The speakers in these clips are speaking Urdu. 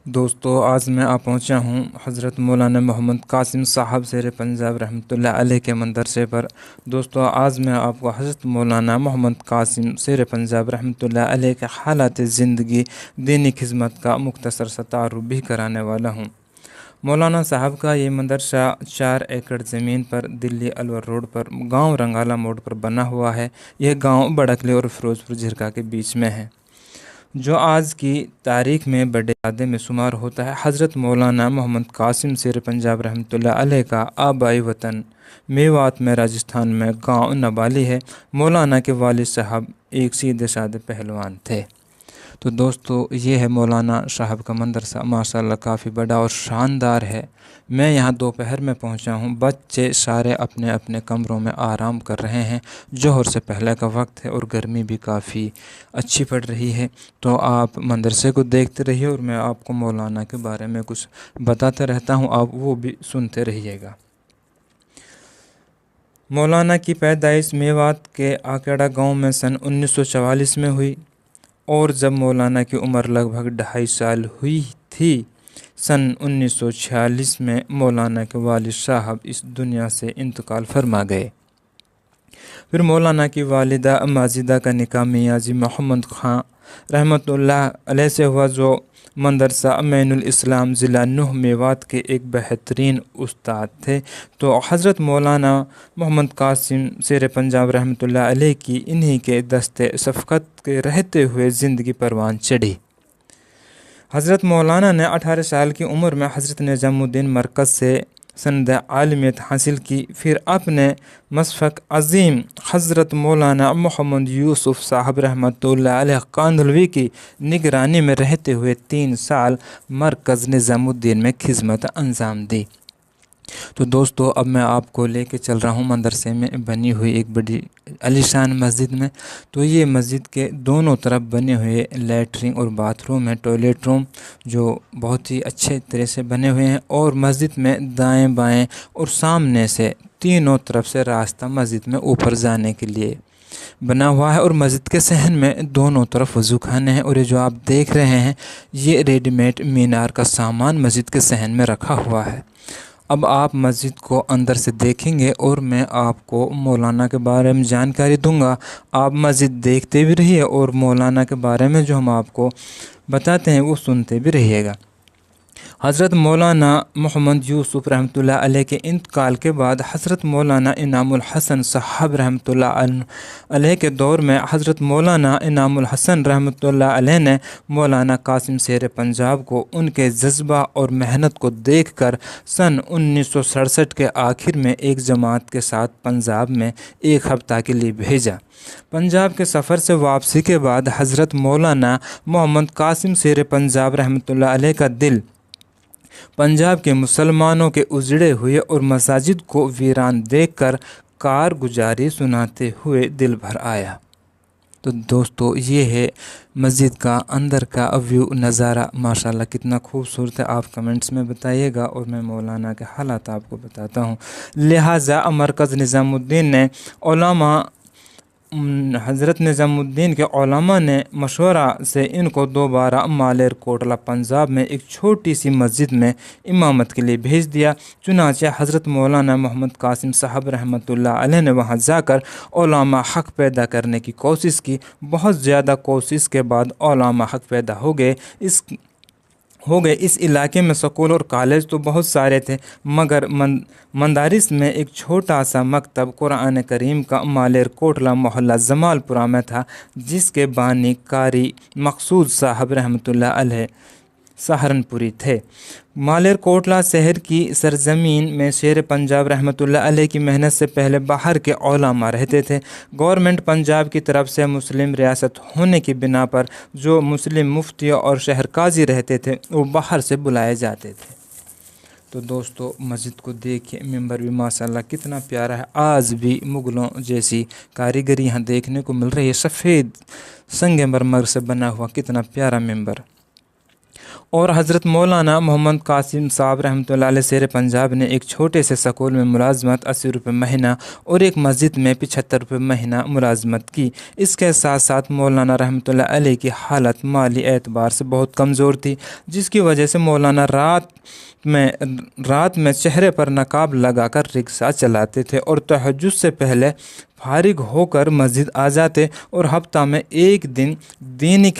دوستو آج میں پہنچا ہوں حضرت مولانا محمد قاسم صاحب زیر پنجاب رحمۃ اللہ علیہ کے مندرسے پر۔ دوستو آج میں آپ کو حضرت مولانا محمد قاسم زیر پنجاب رحمۃ اللہ علیہ کے حالات زندگی دینی خدمت کا مختصر سا تعارف بھی کرانے والا ہوں۔ مولانا صاحب کا یہ مدرسہ 4 ایکڑ زمین پر دلی الور روڈ پر گاؤں رنگالہ موڑ پر بنا ہوا ہے۔ یہ گاؤں بڑکلے اور فیروز پور جھرکا کے بیچ میں ہے، جو آج کی تاریخ میں بڑے عہدے میں شمار ہوتا ہے۔ حضرت مولانا محمد قاسم زیر پنجاب رحمۃ اللہ علیہ کا آبائی وطن میوات میں راجستھان میں گاؤں نبالی ہے۔ مولانا کے والد صاحب ایک سیدھے سادے پہلوان تھے۔ تو دوستو یہ ہے مولانا صاحب کا مندرسہ، ماشاءاللہ کافی بڑا اور شاندار ہے۔ میں یہاں دوپہر میں پہنچا ہوں، بچے سارے اپنے اپنے کمروں میں آرام کر رہے ہیں۔ ظہر سے پہلے کا وقت ہے اور گرمی بھی کافی اچھی پڑ رہی ہے۔ تو آپ مندرسے کو دیکھتے رہیے اور میں آپ کو مولانا کے بارے میں کچھ بتاتا رہتا ہوں، آپ وہ بھی سنتے رہیے گا۔ مولانا کی پیدائش میوات کے آکیڑا گاؤں میں سن 1944 میں ہوئی، اور جب مولانا کی عمر لگ بھگ 2.5 سال ہوئی تھی، سن 1946 میں مولانا کے والد صاحب اس دنیا سے انتقال فرما گئے۔ پھر مولانا کی والدہ ماجدہ کا نکاح میاں جی محمد خان رحمۃ اللہ علیہ سے ہوا، جو مدرسہ معین الاسلام ضلع نوح میوات کے ایک بہترین استاد تھے۔ تو حضرت مولانا محمد قاسم زیر پنجاب رحمۃ اللہ علیہ کی انہی کے دستے شفقت کے رہتے ہوئے زندگی پروان چڑھی۔ حضرت مولانا نے 18 سال کی عمر میں حضرت نظام الدین مرکز سے سند عالمیت حاصل کی، پھر اپنے مشفق عظیم حضرت مولانا محمد یوسف صاحب رحمۃ اللہ علیہ کاندھلوی کی نگرانی میں رہتے ہوئے 3 سال مرکز نظام الدین میں خدمت انجام دی۔ تو دوستو اب میں آپ کو لے کے چل رہا ہوں مندرسے میں بنی ہوئی ایک بڑی عالیشان مسجد میں۔ تو یہ مسجد کے دونوں طرف بنے ہوئے لیٹرین اور باتھ روم ہے، ٹوائلٹ روم، جو بہت ہی اچھے طرح سے بنے ہوئے ہیں، اور مسجد میں دائیں بائیں اور سامنے سے تینوں طرف سے راستہ مسجد میں اوپر جانے کے لیے بنا ہوا ہے، اور مسجد کے صحن میں دونوں طرف وضو خانے ہیں، اور یہ جو آپ دیکھ رہے ہیں یہ ریڈی میڈ مینار کا سامان مسجد کے صحن میں رکھا ہوا ہے۔ اب آپ مسجد کو اندر سے دیکھیں گے اور میں آپ کو مولانا کے بارے میں جانکاری دوں گا۔ آپ مسجد دیکھتے بھی رہیے اور مولانا کے بارے میں جو ہم آپ کو بتاتے ہیں وہ سنتے بھی رہیے گا۔ حضرت مولانا محمد یوسف رحمۃ اللہ علیہ کے انتقال کے بعد حضرت مولانا انعام الحسن صاحب رحمۃ اللہ علیہ کے دور میں حضرت مولانا انعام الحسن رحمۃ اللہ علیہ نے مولانا قاسم زیر پنجاب کو ان کے جذبہ اور محنت کو دیکھ کر سن 1967 کے آخر میں ایک جماعت کے ساتھ پنجاب میں 1 ہفتہ کے لیے بھیجا۔ پنجاب کے سفر سے واپسی کے بعد حضرت مولانا محمد قاسم زیر پنجاب رحمۃ اللہ علیہ کا دل پنجاب کے مسلمانوں کے اجڑے ہوئے اور مساجد کو ویران دیکھ کر کارگزاری سناتے ہوئے دل بھر آیا۔ تو دوستو یہ ہے مسجد کا اندر کا ویو نظارہ، ماشاءاللہ کتنا خوبصورت ہے، آپ کمنٹس میں بتائیے گا اور میں مولانا کے حالات آپ کو بتاتا ہوں۔ لہٰذا مرکز نظام الدین نے علماء حضرت نظام الدین کے علماء نے مشورہ سے ان کو دوبارہ مالیر کوٹلہ پنجاب میں ایک چھوٹی سی مسجد میں امامت کے لیے بھیج دیا۔ چنانچہ حضرت مولانا محمد قاسم صاحب رحمۃ اللہ علیہ نے وہاں جا کر علماء حق پیدا کرنے کی کوشش کی۔ بہت زیادہ کوشش کے بعد علماء حق پیدا ہو گئے۔ اس علاقے میں سکول اور کالج تو بہت سارے تھے، مگر مدارس میں ایک چھوٹا سا مکتب قرآن کریم کا مالیر کوٹلہ محلہ جمال پورہ میں تھا، جس کے بانی قاری مقصود صاحب رحمۃ اللہ علیہ سہارنپوری تھے۔ مالیر کوٹلہ شہر کی سرزمین میں شیر پنجاب رحمۃ اللہ علیہ کی محنت سے پہلے باہر کے علماء رہتے تھے۔ گورنمنٹ پنجاب کی طرف سے مسلم ریاست ہونے کی بنا پر جو مسلم مفتی اور شہر قاضی رہتے تھے وہ باہر سے بلائے جاتے تھے۔ تو دوستو مسجد کو دیکھیں، ممبر بھی ماشاءاللہ کتنا پیارا ہے، آج بھی مغلوں جیسی کاریگری یہاں دیکھنے کو مل رہی ہے۔ سفید سنگ مرمر سے بنا ہوا کتنا پیارا ممبر، اور حضرت مولانا محمد قاسم صاحب رحمۃ اللہ علیہ شیر پنجاب نے ایک چھوٹے سے سکول میں ملازمت 80 روپے مہینہ اور ایک مسجد میں 75 روپے مہینہ ملازمت کی۔ اس کے ساتھ ساتھ مولانا رحمۃ اللہ علیہ کی حالت مالی اعتبار سے بہت کمزور تھی، جس کی وجہ سے مولانا رات میں چہرے پر نقاب لگا کر رکشہ چلاتے تھے اور تہجد سے پہلے فارغ ہو کر مسجد آ جاتے اور ہفتہ میں ایک دن دینی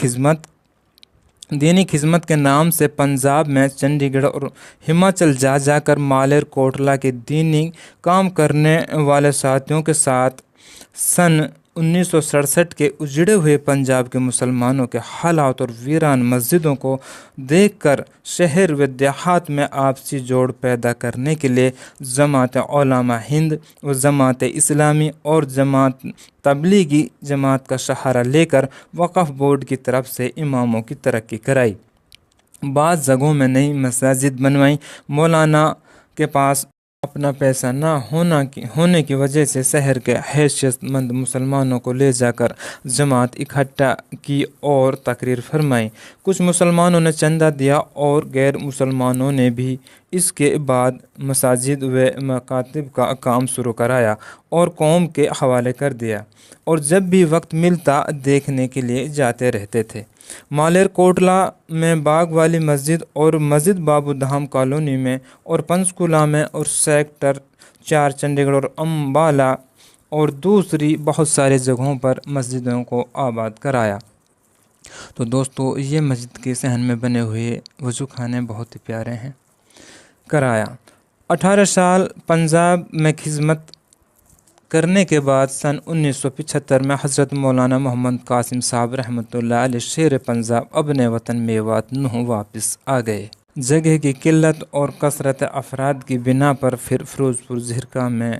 خدمت کے نام سے پنجاب میں چنڈی گڑھ اور ہماچل جا کر مالیر کوٹلہ کے دینی کام کرنے والے ساتھیوں کے ساتھ سن 1967 کے اجڑے ہوئے پنجاب کے مسلمانوں کے حالات اور ویران مسجدوں کو دیکھ کر شہر و دیہات میں آپسی جوڑ پیدا کرنے کے لیے جماعت علماء ہند و جماعت اسلامی اور جماعت تبلیغی جماعت کا سہارا لے کر وقف بورڈ کی طرف سے اماموں کی ترقی کرائی۔ بعض جگہوں میں نئی مساجد بنوائیں۔ مولانا کے پاس اپنا پیسہ نہ ہونے کی وجہ سے شہر کے حیثیت مند مسلمانوں کو لے جا کر جماعت اکٹھا کی اور تقریر فرمائی۔ کچھ مسلمانوں نے چندہ دیا اور غیر مسلمانوں نے بھی اس کے بعد مساجد و مکاتب کا کام شروع کرایا اور قوم کے حوالے کر دیا، اور جب بھی وقت ملتا دیکھنے کے لیے جاتے رہتے تھے۔ مالیر کوٹلہ میں باغ والی مسجد اور مسجد بابو دھام کالونی میں اور پنچکولہ میں اور سیکٹر 4 چنڈی گڑھ اور امبالہ اور دوسری بہت سارے جگہوں پر مسجدوں کو آباد کرایا۔ تو دوستو یہ مسجد کے صحن میں بنے ہوئے وضو خانے بہت ہی پیارے ہیں۔ کرایا 18 سال پنجاب میں خدمت کرنے کے بعد سن 1975 میں حضرت مولانا محمد قاسم صاحب رحمۃ اللہ علیہ شیر پنجاب اپنے وطن میوات نوح واپس آ گئے۔ جگہ کی قلت اور کثرت افراد کی بنا پر پھر فیروز پور زہرکاں میں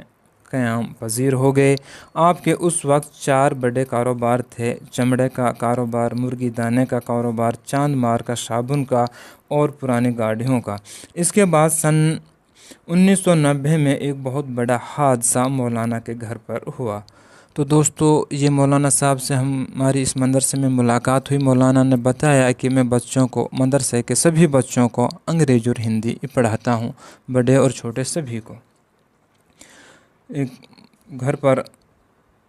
قیام پذیر ہو گئے۔ آپ کے اس وقت 4 بڑے کاروبار تھے: چمڑے کا کاروبار، مرغی دانے کا کاروبار، چاند مار کا صابن کا اور پرانی گاڑیوں کا۔ اس کے بعد سن 1990 میں ایک بہت بڑا حادثہ مولانا کے گھر پر ہوا۔ تو دوستو یہ مولانا صاحب سے ہماری اس مدرسے میں ملاقات ہوئی۔ مولانا نے بتایا کہ میں بچوں کو، مدرسے کے سبھی بچوں کو انگریزی اور ہندی پڑھاتا ہوں، بڑے اور چھوٹے سبھی کو۔ ایک گھر پر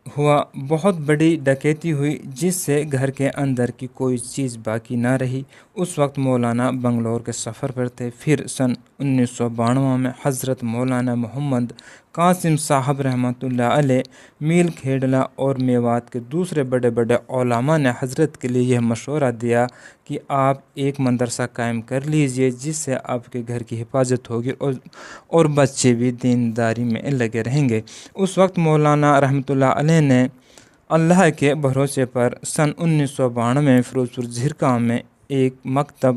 ہوا بہت بڑی ڈکیتی ہوئی، جس سے گھر کے اندر کی کوئی چیز باقی نہ رہی۔ اس وقت مولانا بنگلور کے سفر پر تھے۔ پھر سن 1992 میں حضرت مولانا محمد قاسم صاحب رحمۃ اللہ علیہ میل کھیڑلا اور میوات کے دوسرے بڑے بڑے علماء نے حضرت کے لیے یہ مشورہ دیا کہ آپ ایک مدرسہ قائم کر لیجئے، جس سے آپ کے گھر کی حفاظت ہوگی اور بچے بھی دینداری میں لگے رہیں گے۔ اس وقت مولانا رحمۃ اللہ علیہ نے اللہ کے بھروسے پر سن 1992 میں فیروز پور زہرکاں میں ایک مکتب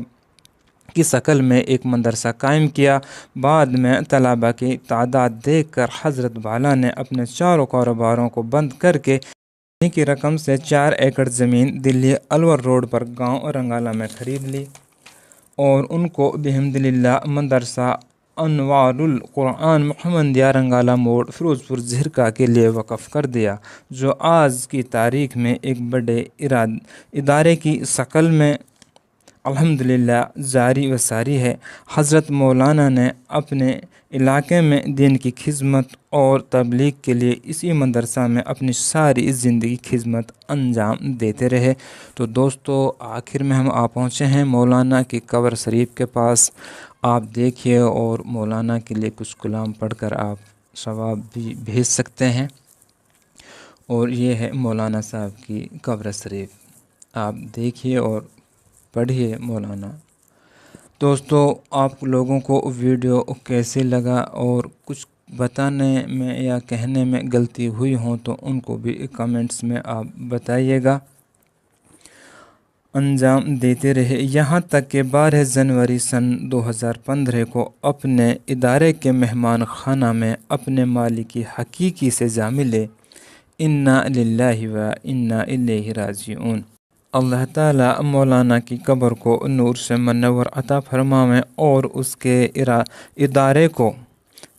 کی شکل میں ایک مدرسہ قائم کیا۔ بعد میں طلباء کی تعداد دیکھ کر حضرت والا نے اپنے چاروں کاروباروں کو بند کر کے کی رقم سے 4 ایکڑ زمین دلی الور روڈ پر گاؤں رنگالہ میں خرید لی اور ان کو بحمدللہ مدرسہ انوار القرآن محمدیہ رنگالہ موڑ فیروز پور زہرکاں کے لیے وقف کر دیا، جو آج کی تاریخ میں ایک بڑے ادارے کی شکل میں الحمدللہ جاری و ساری ہے۔ حضرت مولانا نے اپنے علاقے میں دین کی خدمت اور تبلیغ کے لیے اسی مدرسہ میں اپنی ساری زندگی خدمت انجام دیتے رہے۔ تو دوستو آخر میں ہم پہنچے ہیں مولانا کی قبر شریف کے پاس۔ آپ دیکھیے اور مولانا کے لیے کچھ کلام پڑھ کر آپ ثواب بھی بھیج سکتے ہیں۔ اور یہ ہے مولانا صاحب کی قبر شریف، آپ دیکھیے اور پڑھیے مولانا۔ دوستو آپ لوگوں کو ویڈیو کیسے لگا اور کچھ بتانے میں یا کہنے میں غلطی ہوئی ہوں تو ان کو بھی کمنٹس میں آپ بتائیے گا۔ انجام دیتے رہے یہاں تک کہ 12 جنوری سن 2015 کو اپنے ادارے کے مہمان خانہ میں اپنے مالک حقیقی سے جا ملے۔ انا للہ و انا الیہ راجعون۔ اللہ تعالیٰ مولانا کی قبر کو نور سے منور عطا فرمائے اور اس کے ادارے کو